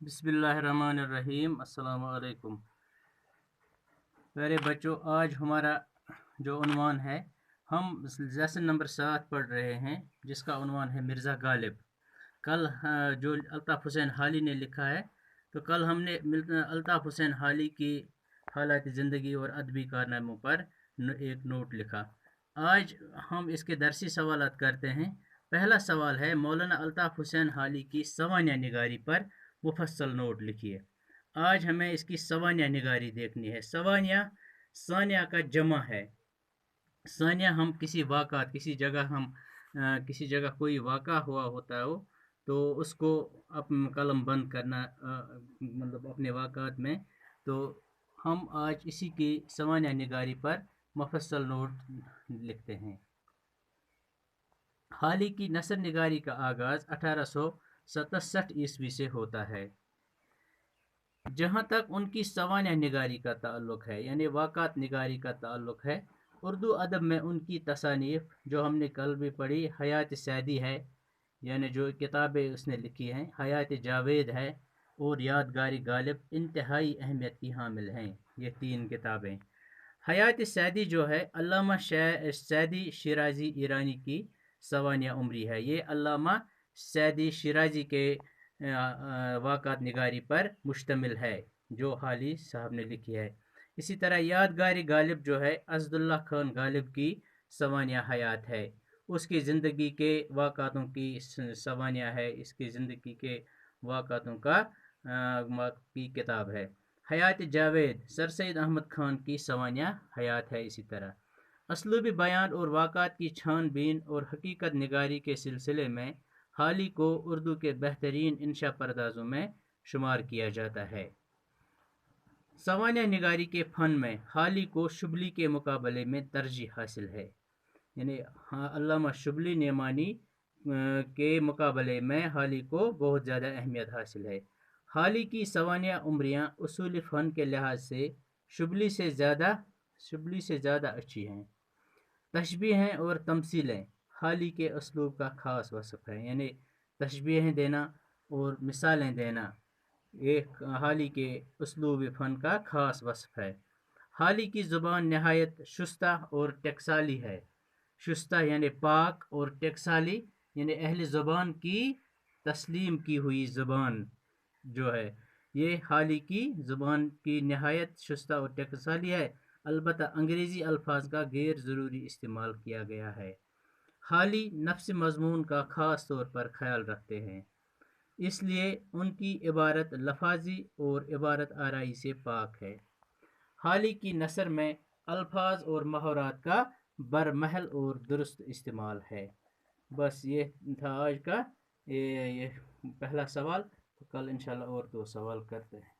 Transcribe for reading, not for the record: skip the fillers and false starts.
बिस्मिल्लाहिर्रहमानिर्रहीम। अस्सलाम वालेकुम। प्यारे बच्चों, आज हमारा जो उन्वान है, हम लेसन नंबर 7 पढ़ रहे हैं, जिसका उन्वान है मिर्ज़ा गालिब। कल जो अल्ताफ़ हुसैन हाली ने लिखा है, तो कल हमने अल्ताफ़ हुसैन हाली की हालात ज़िंदगी और अदबी कारनामों पर एक नोट लिखा। आज हम इसके दरसी सवालात करते हैं। पहला सवाल है, मौलाना अल्ताफ़ हुसैन हाली की सवानिया निगारी पर मुफस्सल नोट लिखिए। आज हमें इसकी सवानिया निगारी देखनी है। सवानिया सानिया का जमा है। सानिया हम किसी वाक़ात, किसी जगह कोई वाक़ा हुआ होता हो, तो उसको कलम बंद करना, मतलब अपने वाक़ात में। तो हम आज इसी की सवानिया निगारी पर मुफस्सल नोट लिखते हैं। हाली की नसर निगारी का आगाज़ 1867 ईस्वी से होता है। जहाँ तक उनकी सवानिया निगारी का ताल्लुक़ है, यानी वाक़ात निगारी का ताल्लुक़ है, उर्दू अदब में उनकी तसानीफ़ जो हमने कल भी पढ़ी, हयात सैदी है, यानी जो किताबें उसने लिखी हैं, हयात जावेद है और यादगारी गालिब इंतहाई अहमियत की हामिल हैं। ये 3 किताबें। हयात सैदी जो है, अल्लामा सैदी शिराजी ईरानी की सवानिया उमरी है। ये अल्लामा सैदी शिराजी के वाक़ात निगारी पर मुश्तमिल है, जो हाली साहब ने लिखी है। इसी तरह यादगारी गालिब जो है, असदुल्ला खान गालिब की सवानिया हयात है। उसकी ज़िंदगी के वाक़ातों की सवानिया है, इसकी ज़िंदगी के वाक़ातों की किताब है। हयात जावेद सर सैयद अहमद खान की सवानिया हयात है। इसी तरह असलूबी बयान और वाक़ात की छानबीन और हकीकत निगारी के सिलसिले में हाली को उर्दू के बेहतरीन इंशा परदाजों में शुमार किया जाता है। सवानिया निगारी के फ़न में हाली को शुबली के मुकाबले में तरजीह हासिल है। यानी अल्लामा शुबली नेमानी के मुकाबले में हाली को बहुत ज़्यादा अहमियत हासिल है। हाली की सवानिया उमरियाँ उसूली फ़न के लिहाज से शुबली से ज़्यादा अच्छी हैं। तशबीहें और तमसीलें हाली के उसलूब का ख़ास वصف है। यानी तशबीहें देना और मिसालें देना एक हाली के उसलूब फ़न का ख़ास वصف है। हाली की ज़ुबान नहायत शुस्ता और टकसाली है। शुस्ता यानी पाक, और टकसाली यानी अहले ज़ुबान की तस्लीम की हुई ज़ुबान जो है, ये हाली की ज़ुबान की नहायत शुस्ता और टकसाली है। अलबत्ता अंग्रेज़ी अल्फाज का गैर ज़रूरी इस्तेमाल किया गया है। हाली नफ्स मज़मून का ख़ास तौर पर ख्याल रखते हैं, इसलिए उनकी इबारत लफाजी और इबारत आराई से पाक है। हाली की नसर में अल्फाज और मुहावरात का बरमहल और दुरुस्त इस्तेमाल है। बस ये था आज का ये पहला सवाल। तो कल इंशाल्लाह और 2 सवाल करते हैं।